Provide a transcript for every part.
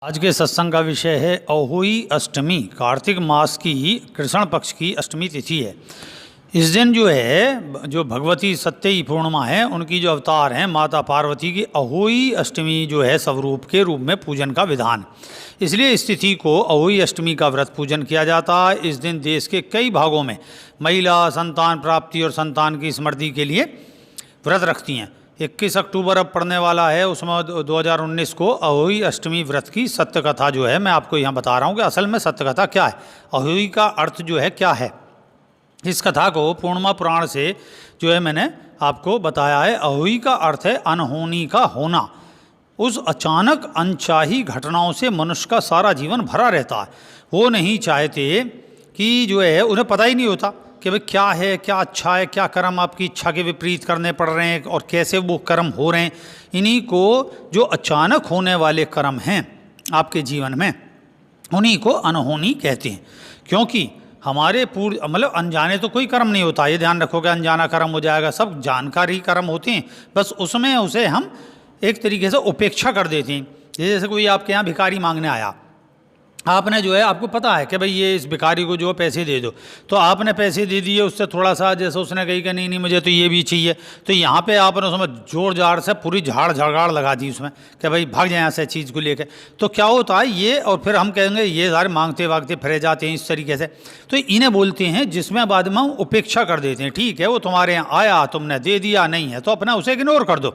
आज के सत्संग का विषय है अहोई अष्टमी। कार्तिक मास की कृष्ण पक्ष की अष्टमी तिथि है। इस दिन जो भगवती सत्यई पूर्णिमा है, उनकी जो अवतार हैं माता पार्वती की अहोई अष्टमी स्वरूप के रूप में पूजन का विधान। इसलिए इस तिथि को अहोई अष्टमी का व्रत पूजन किया जाता है। इस दिन देश के कई भागों में महिला संतान प्राप्ति और संतान की स्मृति के लिए व्रत रखती हैं। 21 अक्टूबर अब पड़ने वाला है, उसमें 2019 को अहोई अष्टमी व्रत की सत्य कथा मैं आपको यहाँ बता रहा हूँ कि असल में सत्य कथा क्या है, अहोई का अर्थ क्या है। इस कथा को पूर्णिमा पुराण से मैंने आपको बताया है। अहोई का अर्थ है अनहोनी का होना। उस अचानक अनचाही घटनाओं से मनुष्य का सारा जीवन भरा रहता है। वो नहीं चाहते कि उन्हें पता ही नहीं होता कि भाई क्या है, क्या अच्छा है, क्या कर्म आपकी इच्छा के विपरीत करने पड़ रहे हैं और कैसे वो कर्म हो रहे हैं। इन्हीं को जो अचानक होने वाले कर्म हैं आपके जीवन में, उन्हीं को अनहोनी कहते हैं। क्योंकि हमारे अनजाने तो कोई कर्म नहीं होता, ये ध्यान रखोगे, अनजाना कर्म हो जाएगा। सब जानकारी कर्म होते हैं, बस उसमें उसे हम एक तरीके से उपेक्षा कर देते हैं। जैसे कोई आपके यहाँ भिखारी मांगने आया, आपने आपको पता है कि भाई ये इस भिखारी को पैसे दे दो, तो आपने पैसे दे दिए। उससे थोड़ा सा जैसे उसने कही कि नहीं मुझे तो ये भी चाहिए, तो यहाँ पे आपने उसमें जोर जार से पूरी झाड़ झगाड़ लगा दी उसमें कि भाई भाग जाए ऐसे चीज़ को लेकर। तो क्या होता है ये, और फिर हम कहेंगे ये सारे मांगते वागते फिरे जाते हैं इस तरीके से। तो इन्हें बोलते हैं जिसमें बाद में हम उपेक्षा कर देते हैं। ठीक है, वो तुम्हारे यहाँ आया, तुमने दे दिया, नहीं है तो अपना उसे इग्नोर कर दो,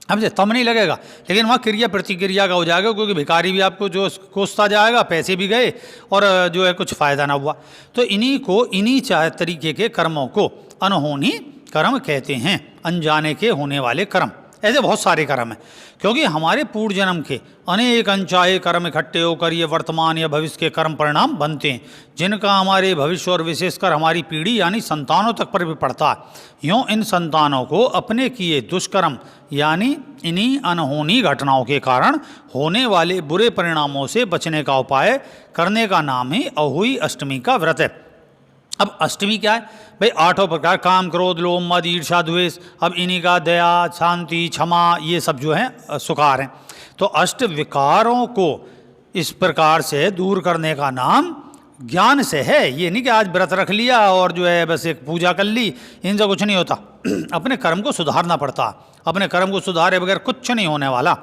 हमसे तम नहीं लगेगा। लेकिन वहाँ क्रिया प्रतिक्रिया का हो जाएगा, क्योंकि भिखारी भी आपको कोसता जाएगा, पैसे भी गए और कुछ फ़ायदा ना हुआ। तो इन्हीं तरीके के कर्मों को अनहोनी कर्म कहते हैं, अनजाने के होने वाले कर्म। ऐसे बहुत सारे कर्म हैं, क्योंकि हमारे पूर्व जन्म के अनेक अनचाहे कर्म इकट्ठे होकर ये वर्तमान या भविष्य के कर्म परिणाम बनते हैं, जिनका हमारे भविष्य और विशेषकर हमारी पीढ़ी यानी संतानों तक पर भी पड़ता है। यूँ इन संतानों को अपने किए दुष्कर्म यानी इन्हीं अनहोनी घटनाओं के कारण होने वाले बुरे परिणामों से बचने का उपाय करने का नाम ही अहोई अष्टमी का व्रत है। अब अष्टमी क्या है भाई? 8 प्रकार, काम क्रोध लोभ मद ईर्ष्या द्वेष। अब इन्हीं का दया शांति क्षमा ये सब है सुकार हैं। तो अष्ट विकारों को इस प्रकार से दूर करने का नाम ज्ञान से है। ये नहीं कि आज व्रत रख लिया और बस एक पूजा कर ली, इनसे कुछ नहीं होता। अपने कर्म को सुधारना पड़ता, अपने कर्म को सुधारे बगैर कुछ नहीं होने वाला,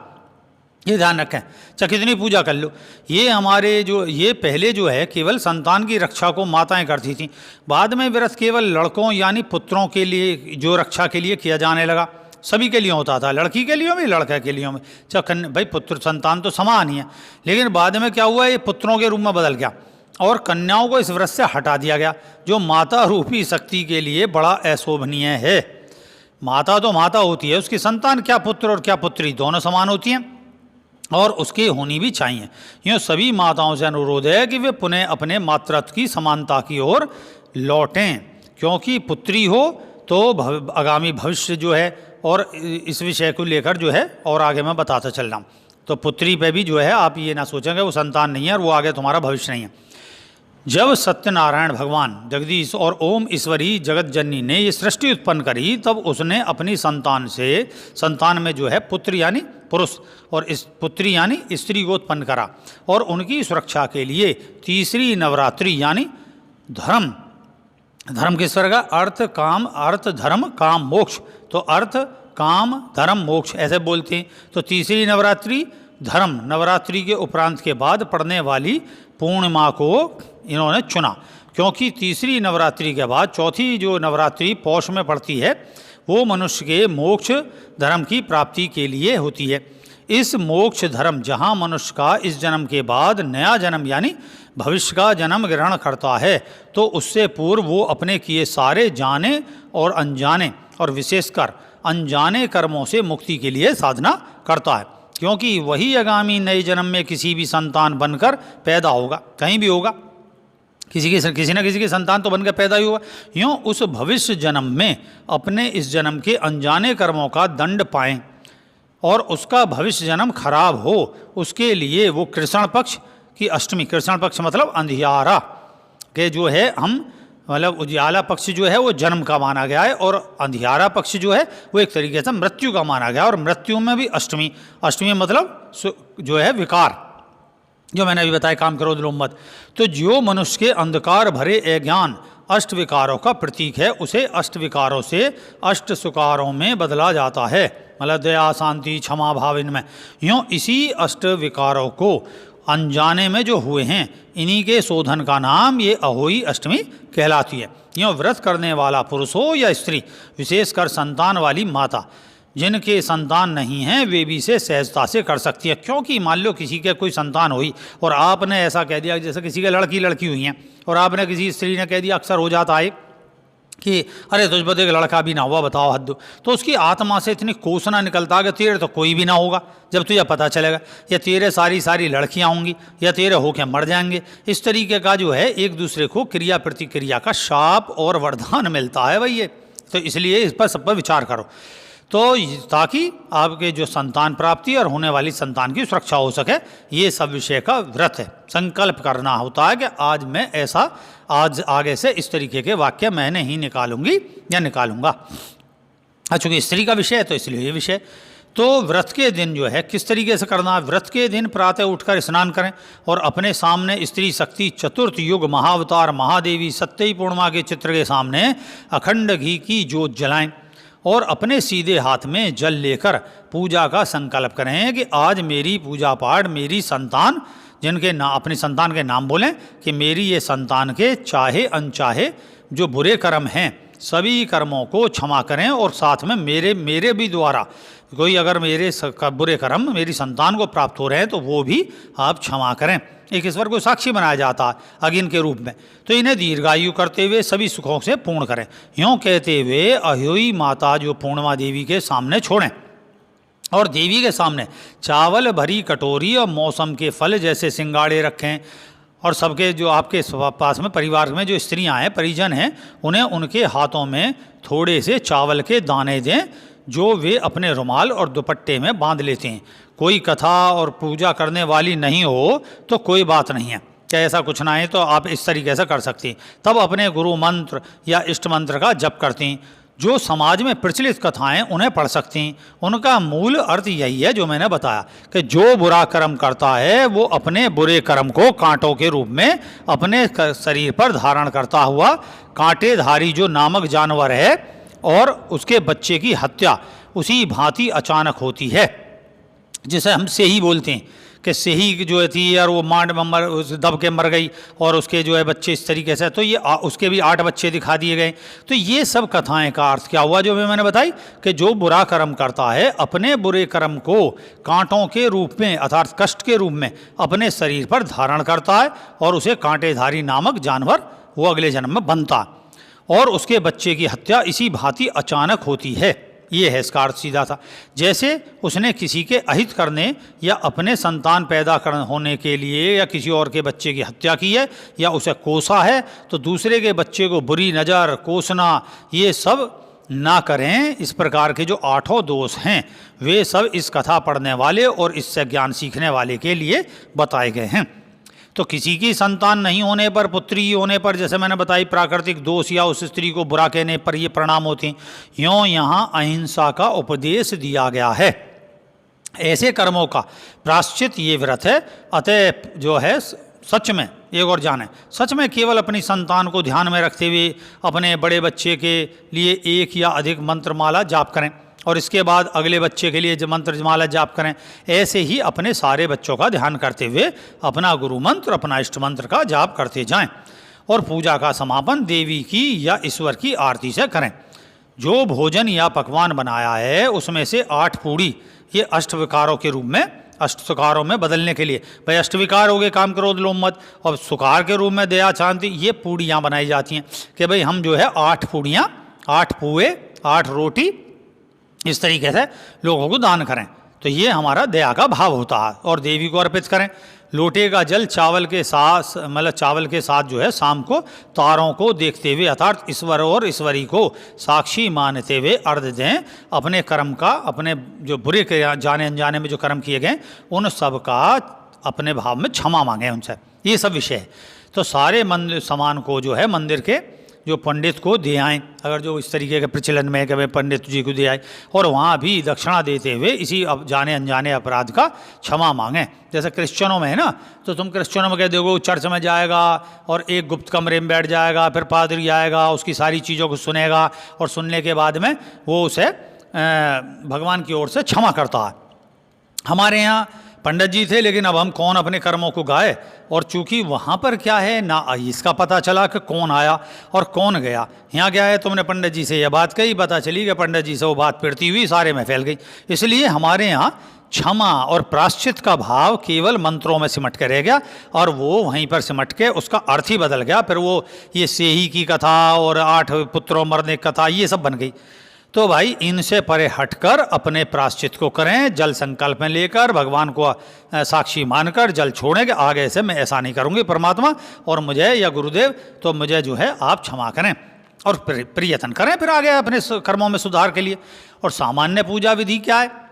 ये ध्यान रखें। चाहे कितनी पूजा कर लो। ये हमारे ये पहले केवल संतान की रक्षा को माताएं करती थीं। बाद में व्रत केवल लड़कों यानी पुत्रों के लिए रक्षा के लिए किया जाने लगा। सभी के लिए होता था, लड़की के लिए भी लड़के के लिए भी। चाहे भाई पुत्र संतान तो समान ही है, लेकिन बाद में क्या हुआ, ये पुत्रों के रूप में बदल गया और कन्याओं को इस व्रत से हटा दिया गया, जो माता रूपी शक्ति के लिए बड़ा अशोभनीय है। माता तो माता होती है, उसकी संतान क्या पुत्र और क्या पुत्री दोनों समान होती हैं और उसकी होनी भी चाहिए। यूँ सभी माताओं से अनुरोध है कि वे पुनः अपने मातृत्व की समानता की ओर लौटें, क्योंकि पुत्री हो तो आगामी भविष्य और इस विषय को लेकर और आगे मैं बताता चल रहा हूँ। तो पुत्री पे भी आप ये ना सोचेंगे वो संतान नहीं है और वो आगे तुम्हारा भविष्य नहीं है। जब सत्यनारायण भगवान जगदीश और ओम ईश्वरी जगत जननी ने ये सृष्टि उत्पन्न करी, तब उसने अपनी संतान में पुत्र यानी पुरुष और इस पुत्री यानी स्त्री को उत्पन्न करा और उनकी सुरक्षा के लिए तीसरी नवरात्रि यानी धर्म किस तरह का? अर्थ धर्म काम मोक्ष। तो अर्थ काम धर्म मोक्ष ऐसे बोलते हैं। तो तीसरी नवरात्रि धर्म नवरात्रि के उपरांत के बाद पड़ने वाली पूर्णिमा को इन्होंने चुना, क्योंकि तीसरी नवरात्रि के बाद चौथी नवरात्रि पौष में पड़ती है, वो मनुष्य के मोक्ष धर्म की प्राप्ति के लिए होती है। इस मोक्ष धर्म जहाँ मनुष्य का इस जन्म के बाद नया जन्म यानी भविष्य का जन्म ग्रहण करता है, तो उससे पूर्व वो अपने किए सारे जाने और अनजाने और विशेषकर अनजाने कर्मों से मुक्ति के लिए साधना करता है, क्योंकि वही आगामी नए जन्म में किसी भी संतान बनकर पैदा होगा, कहीं भी होगा, किसी न किसी की संतान तो बनकर पैदा ही हुआ। यूँ उस भविष्य जन्म में अपने इस जन्म के अनजाने कर्मों का दंड पाएं और उसका भविष्य जन्म खराब हो, उसके लिए वो कृष्ण पक्ष की अष्टमी, कृष्ण पक्ष मतलब अंधियारा के हम उजियाला पक्ष वो जन्म का माना गया है और अंधियारा पक्ष वो एक तरीके से मृत्यु का माना गया। और मृत्यु में भी अष्टमी मतलब विकार, जो मैंने अभी बताया, काम क्रोध लोभ मद। तो जो मनुष्य के अंधकार भरे अज्ञान अष्ट विकारों का प्रतीक है, उसे अष्ट विकारों से अष्ट सुकारों में बदला जाता है, मतलब दया, शांति, क्षमा भाव, इनमें। यूँ इसी अष्ट विकारों को अनजाने में जो हुए हैं, इन्हीं के शोधन का नाम ये अहोई अष्टमी कहलाती है। यूँ व्रत करने वाला पुरुष हो या स्त्री, विशेषकर संतान वाली माता, जिनके संतान नहीं हैं, वे भी इसे सहजता से कर सकती है। क्योंकि मान लो किसी के कोई संतान हुई और आपने ऐसा कह दिया, जैसे किसी के लड़की हुई हैं और आपने किसी स्त्री ने कह दिया, अक्सर हो जाता है कि अरे तुझ पर एक लड़का भी ना हुआ, बताओ हद। तो उसकी आत्मा से इतनी कोसना निकलता कि तेरे तो कोई भी ना होगा जब तुझे पता चलेगा, या तेरे सारी लड़कियां होंगी, या तेरे होके मर जाएंगे। इस तरीके का जो है एक दूसरे को क्रिया प्रतिक्रिया का शाप और वरदान मिलता है भाई ये। तो इसलिए इस पर सब पर विचार करो, तो ताकि आपके जो संतान प्राप्ति और होने वाली संतान की सुरक्षा हो सके। ये सब विषय का व्रत है। संकल्प करना होता है कि आज मैं ऐसा, आज आगे से इस तरीके के वाक्य मैं नहीं निकालूंगी या निकालूंगा। चूँकि स्त्री का विषय है तो इसलिए ये विषय। तो व्रत के दिन जो है किस तरीके से करना है, व्रत के दिन प्रातः उठकर स्नान करें और अपने सामने स्त्री शक्ति चतुर्थ युग महाअवतार महादेवी सत्यई पूर्णिमा के चित्र के सामने अखंड घी की जोत जलाएं और अपने सीधे हाथ में जल लेकर पूजा का संकल्प करें कि आज मेरी पूजा पाठ, मेरी संतान, जिनके अपनी संतान के नाम बोलें कि मेरी ये संतान के चाहे अनचाहे जो बुरे कर्म हैं सभी कर्मों को क्षमा करें, और साथ में मेरे भी द्वारा कोई अगर मेरे बुरे कर्म मेरी संतान को प्राप्त हो रहे हैं तो वो भी आप क्षमा करें। एक ईश्वर को साक्षी बनाया जाता है अग्नि के रूप में। तो इन्हें दीर्घायु करते हुए सभी सुखों से पूर्ण करें। यूँ कहते हुए अहोई माता जो पूर्णिमा देवी के सामने छोड़ें और देवी के सामने चावल भरी कटोरी और मौसम के फल जैसे सिंगाड़े रखें, और सबके जो आपके पास में परिवार में जो स्त्रियां हैं, परिजन हैं, उन्हें उनके हाथों में थोड़े से चावल के दाने दें जो वे अपने रुमाल और दुपट्टे में बांध लेते हैं। कोई कथा और पूजा करने वाली नहीं हो तो कोई बात नहीं है, चाहे ऐसा कुछ ना है तो आप इस तरीके से कर सकती हैं। तब अपने गुरु मंत्र या इष्ट मंत्र का जप करती हैं। जो समाज में प्रचलित कथाएं उन्हें पढ़ सकती हैं। उनका मूल अर्थ यही है जो मैंने बताया कि जो बुरा कर्म करता है वो अपने बुरे कर्म को कांटों के रूप में अपने शरीर पर धारण करता हुआ कांटेधारी जो नामक जानवर है और उसके बच्चे की हत्या उसी भांति अचानक होती है, जिसे हम सेही बोलते हैं कि सेही जो थी यार वो मांड में दब के मर गई और उसके जो है बच्चे इस तरीके से, तो ये उसके भी 8 बच्चे दिखा दिए गए। तो ये सब कथाएं का अर्थ क्या हुआ जो मैंने बताई कि जो बुरा कर्म करता है अपने बुरे कर्म को कांटों के रूप में अर्थात कष्ट के रूप में अपने शरीर पर धारण करता है और उसे कांटेधारी नामक जानवर वो अगले जन्म में बनता, और उसके बच्चे की हत्या इसी भांति अचानक होती है। ये है इसका अर्थ सीधा था। जैसे उसने किसी के अहित करने या अपने संतान पैदा होने के लिए या किसी और के बच्चे की हत्या की है या उसे कोसा है, तो दूसरे के बच्चे को बुरी नज़र, कोसना, ये सब ना करें। इस प्रकार के जो 8 दोष हैं वे सब इस कथा पढ़ने वाले और इससे ज्ञान सीखने वाले के लिए बताए गए हैं। तो किसी की संतान नहीं होने पर, पुत्री होने पर, जैसे मैंने बताई प्राकृतिक दोष या उस स्त्री को बुरा कहने पर ये परिणाम होते हैं। यों यहाँ अहिंसा का उपदेश दिया गया है। ऐसे कर्मों का प्रायश्चित ये व्रत है। अतः जो है सच में एक और जाने, सच में केवल अपनी संतान को ध्यान में रखते हुए अपने बड़े बच्चे के लिए एक या अधिक मंत्रमाला जाप करें और इसके बाद अगले बच्चे के लिए जो मंत्रमाला जाप करें। ऐसे ही अपने सारे बच्चों का ध्यान करते हुए अपना गुरु मंत्र, अपना इष्ट मंत्र का जाप करते जाएं और पूजा का समापन देवी की या ईश्वर की आरती से करें। जो भोजन या पकवान बनाया है उसमें से 8 पूड़ी ये अष्टविकारों के रूप में, अष्ट सुकारों में बदलने के लिए, भाई अष्टविकार हो गए काम क्रोध लोभ मद, और सुकार के रूप में दया शांति, ये पूड़ियाँ बनाई जाती हैं कि भाई हम जो है 8 पूड़ियाँ, 8 पुए, 8 रोटी इस तरीके से लोगों को दान करें। तो ये हमारा दया का भाव होता है और देवी को अर्पित करें। लोटे का जल चावल के साथ, मतलब चावल के साथ जो है शाम को तारों को देखते हुए अर्थात ईश्वर और ईश्वरी को साक्षी मानते हुए अर्घ दें। अपने कर्म का, अपने जो बुरे जाने अनजाने में जो कर्म किए गए उन सब का अपने भाव में क्षमा मांगें उनसे। ये सब विषय है। तो सारे मंदिर सामान को जो है मंदिर के जो पंडित को दे आएँ, अगर जो इस तरीके के प्रचलन में है कि भाई पंडित जी को दे आए, और वहाँ भी दक्षिणा देते हुए इसी जाने अनजाने अपराध का क्षमा मांगें। जैसे क्रिश्चियनों में है ना, तो तुम क्रिश्चियनों में कह दोगे चर्च में जाएगा और एक गुप्त कमरे में बैठ जाएगा, फिर पादरी आएगा, उसकी सारी चीज़ों को सुनेगा, और सुनने के बाद में वो उसे भगवान की ओर से क्षमा करता है। हमारे यहाँ पंडित जी थे, लेकिन अब हम कौन अपने कर्मों को गाए, और चूंकि वहाँ पर क्या है ना इसका पता चला कि कौन आया और कौन गया। यहाँ क्या है, तुमने पंडित जी से यह बात कही, पता चली कि पंडित जी से वो बात फिरती हुई सारे में फैल गई। इसलिए हमारे यहाँ क्षमा और प्रायश्चित का भाव केवल मंत्रों में सिमट के रह गया, और वो वहीं पर सिमट के उसका अर्थ ही बदल गया। फिर वो ये सेही की कथा और 8 पुत्रों मरने की कथा ये सब बन गई। तो भाई इनसे परे हटकर अपने प्रायश्चित को करें, जल संकल्प में लेकर भगवान को साक्षी मानकर जल छोड़ें कि आगे से मैं ऐसा नहीं करूँगी परमात्मा, और मुझे या गुरुदेव तो मुझे जो है आप क्षमा करें, और प्रयत्न करें फिर आगे अपने कर्मों में सुधार के लिए। और सामान्य पूजा विधि क्या है,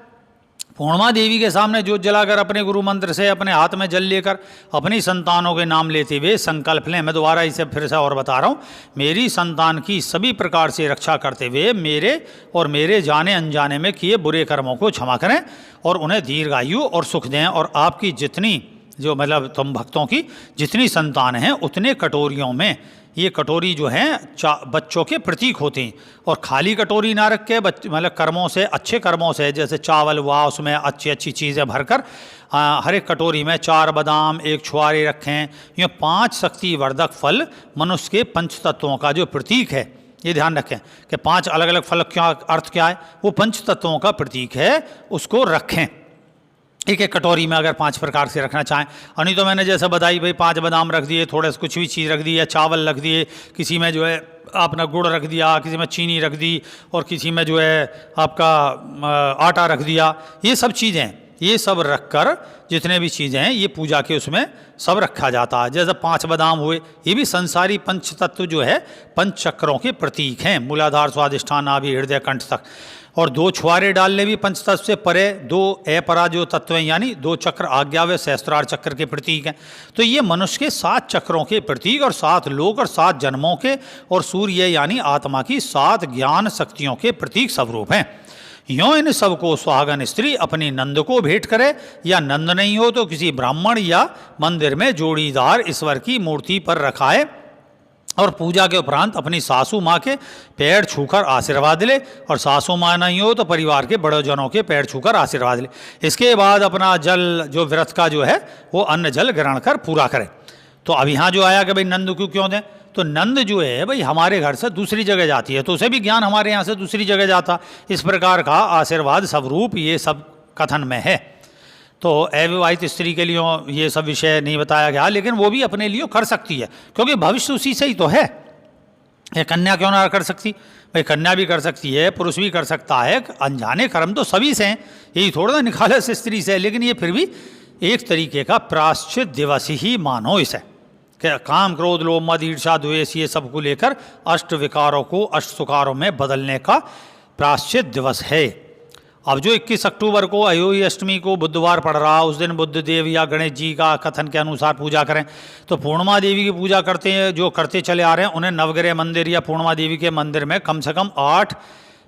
पूर्णिमा देवी के सामने जोत जलाकर अपने गुरु मंत्र से अपने हाथ में जल लेकर अपनी संतानों के नाम लेते हुए संकल्प लें। मैं दोबारा इसे फिर से और बता रहा हूँ, मेरी संतान की सभी प्रकार से रक्षा करते हुए मेरे और मेरे जाने अनजाने में किए बुरे कर्मों को क्षमा करें और उन्हें दीर्घायु और सुख दें। और आपकी जितनी जो मतलब तुम भक्तों की जितनी संतान हैं उतने कटोरियों में, ये कटोरी जो हैं बच्चों के प्रतीक होते हैं, और खाली कटोरी ना रख के मतलब कर्मों से, अच्छे कर्मों से, जैसे चावल हुआ उसमें अच्छी अच्छी चीज़ें भरकर हर एक कटोरी में 4 बादाम 1 छुआरे रखें। ये 5 शक्तिवर्धक फल मनुष्य के पंच तत्वों का जो प्रतीक है, ये ध्यान रखें कि 5 अलग अलग फल क्या अर्थ क्या है, वो पंच तत्वों का प्रतीक है, उसको रखें एक एक कटोरी में अगर 5 प्रकार से रखना चाहें। और नहीं तो मैंने जैसे बताई भाई 5 बादाम रख दिए, थोड़े से कुछ भी चीज़ रख दी, या चावल रख दिए, किसी में जो है आपने गुड़ रख दिया, किसी में चीनी रख दी, और किसी में जो है आपका आटा रख दिया। ये सब चीज़ें, ये सब रख कर जितने भी चीज़ें हैं ये पूजा के उसमें सब रखा जाता है। जैसे 5 बादाम हुए, ये भी संसारी पंच तत्व जो है 5 चक्रों के प्रतीक हैं, मूलाधार स्वादिष्ठान नाभि हृदय कंठ तक। और 2 छुआरे डालने भी पंच तत्व से परे, 2 अपरा जो तत्व हैं यानी 2 चक्र आज्ञा व सहस्त्रार चक्र के प्रतीक हैं। तो ये मनुष्य के 7 चक्रों के प्रतीक, और 7 लोक और 7 जन्मों के, और सूर्य यानी आत्मा की 7 ज्ञान शक्तियों के प्रतीक स्वरूप हैं। यों इन सबको सुहागन स्त्री अपनी नंद को भेंट करे, या नंद नहीं हो तो किसी ब्राह्मण या मंदिर में जोड़ीदार ईश्वर की मूर्ति पर रखाए, और पूजा के उपरांत अपनी सासू माँ के पैर छूकर आशीर्वाद ले, और सासू माँ नहीं हो तो परिवार के बड़े जनों के पैर छूकर आशीर्वाद ले। इसके बाद अपना जल जो व्रत का जो है वो अन्न जल ग्रहण कर पूरा करें। तो अब यहाँ जो आया कि भाई नंद को क्यों दें, तो नंद जो है भाई हमारे घर से दूसरी जगह जाती है, तो उसे भी ज्ञान हमारे यहाँ से दूसरी जगह जाता। इस प्रकार का आशीर्वाद स्वरूप ये सब कथन में है। तो अविवाहित स्त्री के लिए ये सब विषय नहीं बताया गया, लेकिन वो भी अपने लिए कर सकती है, क्योंकि भविष्य उसी से ही तो है। ये कन्या क्यों ना कर सकती, भाई कन्या भी कर सकती है, पुरुष भी कर सकता है। अनजाने कर्म तो सभी से हैं, यही थोड़ा ना निखालस से स्त्री से, लेकिन ये फिर भी एक तरीके का प्रायश्चित दिवस ही मानो इसे, कि काम क्रोध लोभ मद ईर्षा द्वेष ये सब को लेकर 8 विकारों को 8 सुकारों में बदलने का प्रायश्चित दिवस है। अब जो 21 अक्टूबर को अहोई अष्टमी को बुधवार पड़ रहा, उस दिन बुद्ध देव या गणेश जी का कथन के अनुसार पूजा करें। तो पूर्णिमा देवी की पूजा करते हैं, जो करते चले आ रहे हैं, उन्हें नवग्रह मंदिर या पूर्णिमा देवी के मंदिर में कम से कम 8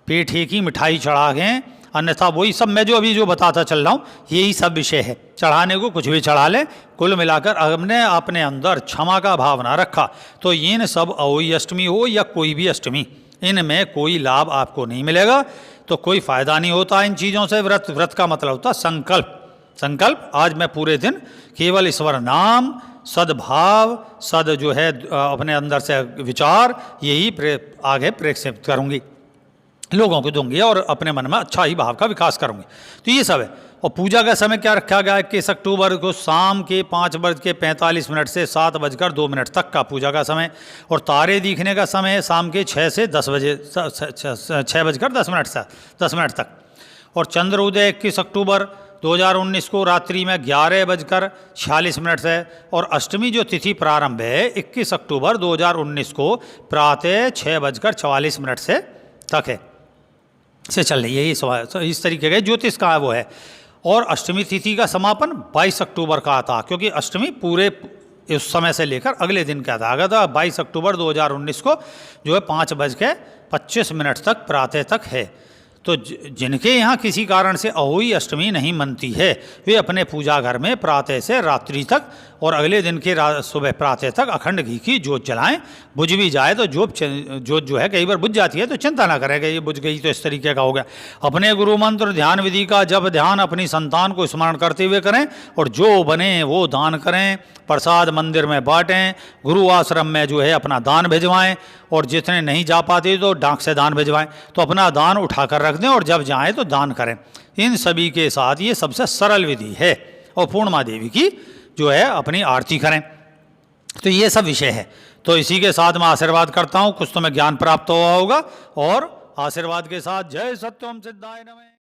पेठे की मिठाई चढ़ा गए, अन्यथा वही सब मैं जो अभी जो बताता चल रहा हूँ यही सब विषय है। चढ़ाने को कुछ भी चढ़ा लें, कुल मिलाकर हमने अपने अंदर क्षमा का भाव ना रखा तो इन सब अहोई अष्टमी हो या कोई भी अष्टमी, इनमें कोई लाभ आपको नहीं मिलेगा, तो कोई फ़ायदा नहीं होता इन चीज़ों से। व्रत का मतलब होता संकल्प। आज मैं पूरे दिन केवल ईश्वर नाम, सद्भाव, सद जो है अपने अंदर से विचार, यही आगे प्रेषित करूँगी, लोगों को दूंगी, और अपने मन में अच्छा ही भाव का विकास करूँगी। तो ये सब है। और पूजा का समय क्या रखा गया है, 21 अक्टूबर को शाम के 5:45 से 7:02 तक का पूजा का समय, और तारे दिखने का समय शाम के 6 से 10 बजे 6:10 तक। और चंद्र उदय 21 अक्टूबर 2019 को रात्रि में 11:46 से, और अष्टमी जो तिथि प्रारंभ है 21 अक्टूबर 2019 को प्रातः 6:44 से तक है, से चल रही है। ये इस तरीके का ज्योतिष का वो है। और अष्टमी तिथि का समापन 22 अक्टूबर का था, क्योंकि अष्टमी पूरे उस समय से लेकर अगले दिन का था। अगर 22 अक्टूबर 2019 को जो है 5:25 तक प्रातः तक है। तो जिनके यहाँ किसी कारण से अहोई अष्टमी नहीं मनती है, वे अपने पूजा घर में प्रातः से रात्रि तक और अगले दिन के सुबह प्रातः तक अखंड घी की जोत जलाएं। बुझ भी जाए तो जोत जो है कई बार बुझ जाती है तो चिंता ना करें कि ये बुझ गई तो इस तरीके का हो गया। अपने गुरु मंत्र ध्यान विधि का जब ध्यान अपनी संतान को स्मरण करते हुए करें और जो बने वो दान करें। प्रसाद मंदिर में बांटें, गुरु आश्रम में जो है अपना दान भिजवाएं और जितने नहीं जा पाते तो डाक से दान भिजवाएं। तो अपना दान उठाकर रख दें और जब जाएं तो दान करें। इन सभी के साथ ये सबसे सरल विधि है। और पूर्णिमा देवी की जो है अपनी आरती करें। तो ये सब विषय है। तो इसी के साथ मैं आशीर्वाद करता हूँ, कुछ तुम्हें ज्ञान प्राप्त हुआ होगा। और आशीर्वाद के साथ जय सत्यम सिद्धाय नमः।